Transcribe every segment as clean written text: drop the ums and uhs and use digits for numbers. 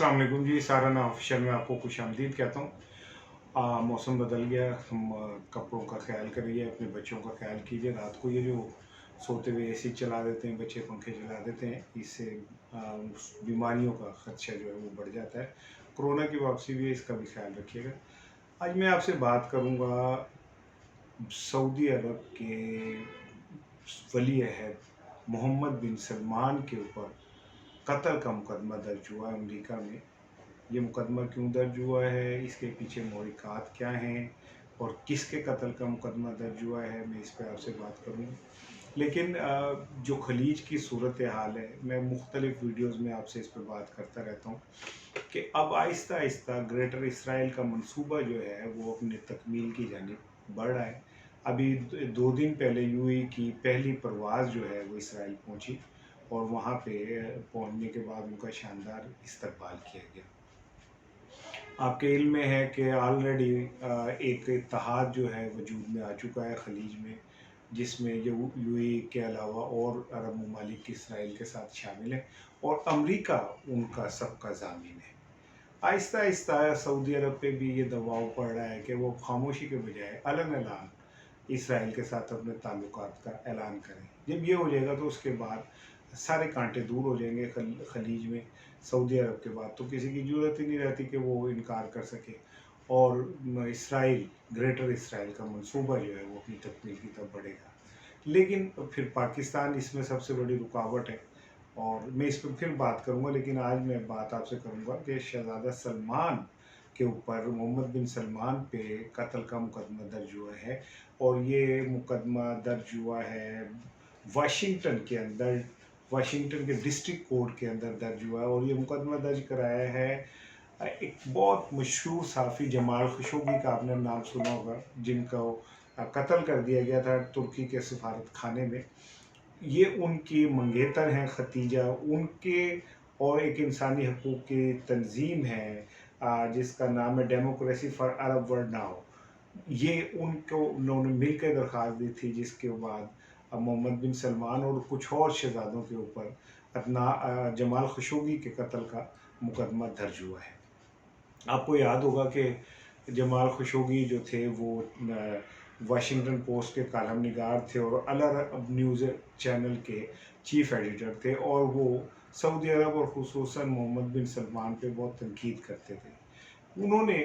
अस्सलाम वालेकुम जी। साराना ऑफिशियल में आपको खुशामदीद कहता हूँ। मौसम बदल गया, हम कपड़ों का ख्याल करिए, अपने बच्चों का ख्याल कीजिए। रात को ये जो सोते हुए एसी चला देते हैं बच्चे, पंखे चला देते हैं, इससे बीमारियों का खदशा जो है वो बढ़ जाता है। कोरोना की वापसी भी है, इसका भी ख्याल रखिएगा। आज मैं आपसे बात करूँगा सऊदी अरब के वली अहद मोहम्मद बिन सलमान के ऊपर कत्ल का मुकदमा दर्ज हुआ है अमेरिका में। ये मुकदमा क्यों दर्ज हुआ है, इसके पीछे महरिकात क्या हैं और किसके कत्ल का मुकदमा दर्ज हुआ है, मैं इस पर आपसे बात करूँगा। लेकिन जो खलीज की सूरत हाल है, मैं मुख्तलिफ वीडियोज़ में आपसे इस पर बात करता रहता हूँ कि अब आहिस्ता आहिस्ता ग्रेटर इसराइल का मंसूबा जो है वो अपने तकमील की जानिब बढ़ रहा है। अभी 2 दिन पहले यूएई की पहली परवाज़ जो है वो इसराइल पहुँची और वहाँ पे पहुँचने के बाद उनका शानदार इस्तकबाल किया गया। आपके इल्म में है कि ऑलरेडी एक इत्तेहाद जो है वजूद में आ चुका है खलीज में, जिसमें यूएई के अलावा और अरब ममालिक इसराइल के साथ शामिल है और अमेरिका उनका सबका ज़ामीन है। आहिस्ता आहिस्ता सऊदी अरब पे भी ये दबाव पड़ रहा है कि वो खामोशी के बजाय अलग ऐलान इसराइल के साथ अपने ताल्लुकात का ऐलान करें। जब ये हो जाएगा तो उसके बाद सारे कांटे दूर हो जाएंगे खलीज में। सऊदी अरब के बाद तो किसी की ज़रूरत ही नहीं रहती कि वो इनकार कर सके और इसराइल, ग्रेटर इसराइल का मंसूबा जो है वो अपनी तकमील की तरफ बढ़ेगा। लेकिन फिर पाकिस्तान इसमें सबसे बड़ी रुकावट है और मैं इस पर फिर बात करूँगा। लेकिन आज मैं बात आपसे करूँगा कि शहज़ादा सलमान के ऊपर, मोहम्मद बिन सलमान पे कत्ल का मुकदमा दर्ज हुआ है और ये मुकदमा दर्ज हुआ है वाशिंगटन के अंदर, वाशिंगटन के डिस्ट्रिक्ट कोर्ट के अंदर दर्ज हुआ है। और ये मुकदमा दर्ज कराया है एक बहुत मशहूर सहाफ़ी जमाल खशोगी का, आपने नाम सुना होगा, जिनको कत्ल कर दिया गया था तुर्की के सफारत खाने में। ये उनकी मंगेतर हैं खतीजा, उनके और एक इंसानी हकूक़ की तंजीम है जिसका नाम है democracy for Arab world now. ये उनको उन्होंने मिलकर दरख्वास्त दी थी, जिसके बाद मोहम्मद बिन सलमान और कुछ और शहजादों के ऊपर जमाल खशोगी के कत्ल का मुकदमा दर्ज हुआ है। आपको याद होगा कि जमाल खशोगी जो थे वो वाशिंगटन पोस्ट के कालम निगार थे और अल अरब न्यूज़ चैनल के चीफ़ एडिटर थे और वो सऊदी अरब और ख़ुसूसन मोहम्मद बिन सलमान पे बहुत तनकीद करते थे। उन्होंने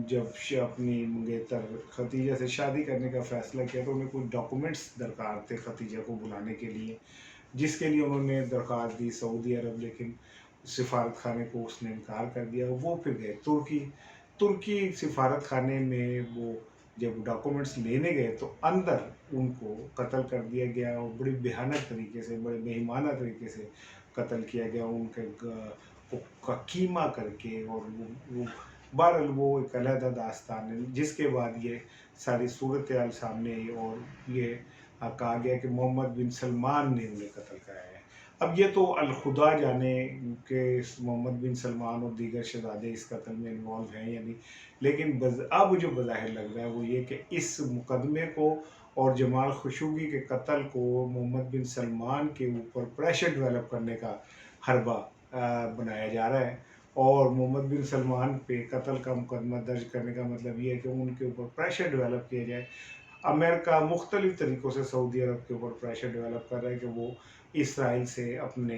जब अपनी मंगेतर खतीजा से शादी करने का फ़ैसला किया तो उन्हें कुछ डॉक्यूमेंट्स दरकार थे खतीजा को बुलाने के लिए, जिसके लिए उन्होंने दरख्वास्त दी सऊदी अरब। लेकिन सिफारत खाने को उसने इनकार कर दिया। वो फिर गए तुर्की सिफारत खाने में। वो जब डॉक्यूमेंट्स लेने गए तो अंदर उनको कत्ल कर दिया गया और बड़ी भयानक तरीके से, बड़े बेईमाना तरीके से कत्ल किया गया। उनके का कीमा करके और वो बहरहाल वो एक अलहदा दास्तान है, जिसके बाद ये सारी सूरत हाल सामने आई और ये कहा गया कि मोहम्मद बिन सलमान ने उन्हें कत्ल कराया है। अब ये तो अलखुदा जाने कि मोहम्मद बिन सलमान और दीगर शहजादे इस कत्ल में इन्वॉल्व हैं या नहीं। लेकिन अब जो बज़ाहिर लग रहा है वो ये कि इस मुकदमे को और जमाल खशोगी के कत्ल को मोहम्मद बिन सलमान के ऊपर प्रेशर डेवलप करने का हरबा बनाया जा रहा है। और मोहम्मद बिन सलमान पे कत्ल का मुकदमा दर्ज करने का मतलब ये है कि उनके ऊपर प्रेशर डेवलप किया जाए। अमेरिका मुख्तलिफ तरीक़ों से सऊदी अरब के ऊपर प्रेशर डेवलप कर रहा है कि वो इसराइल से अपने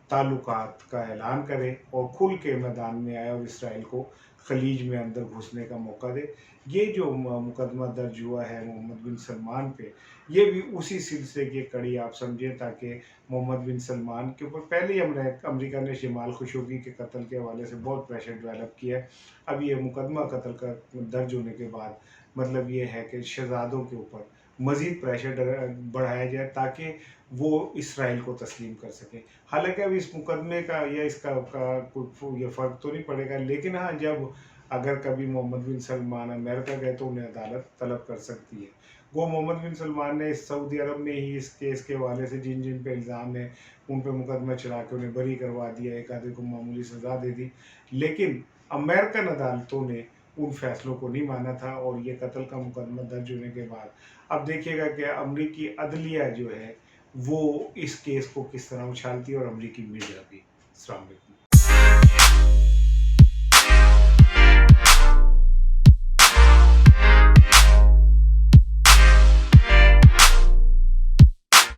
ताल्लुकात का ऐलान करे और खुल के मैदान में आए और इसराइल को खलीज में अंदर घुसने का मौका दे। ये जो मुकदमा दर्ज हुआ है मोहम्मद बिन सलमान पे, ये भी उसी सिलसिले की कड़ी आप समझें, ताकि मोहम्मद बिन सलमान के ऊपर पहले ही अमेरिका ने जमाल खशोगी के कत्ल के हवाले से बहुत प्रेशर डेवलप किया है। अब ये मुकदमा कत्ल का दर्ज होने के बाद मतलब ये है कि शहजादों के ऊपर मज़ीद प्रेशर बढ़ाया जाए ताकि वो इसराइल को तस्लीम कर सकें। हालांकि अब इस मुकदमे का या इसका कोई ये फ़र्क तो नहीं पड़ेगा, लेकिन हाँ, जब अगर कभी मोहम्मद बिन सलमान अमेरिका गए तो उन्हें अदालत तलब कर सकती है। वो मोहम्मद बिन सलमान ने सऊदी अरब में ही इस केस के हवाले से जिन जिन पे इल्ज़ाम है उन पे मुकदमा चला के उन्हें बरी करवा दिया, एक आधे को मामूली सज़ा दे दी। लेकिन अमेरिकन अदालतों ने उन फैसलों को नहीं माना था और ये कत्ल का मुकदमा दर्ज होने के बाद अब देखिएगा कि अमरीकी अदलिया जो है वो इस केस को किस तरह उछालती है और अमरीकी मीडिया भी। अस्सलाम वालेकुम।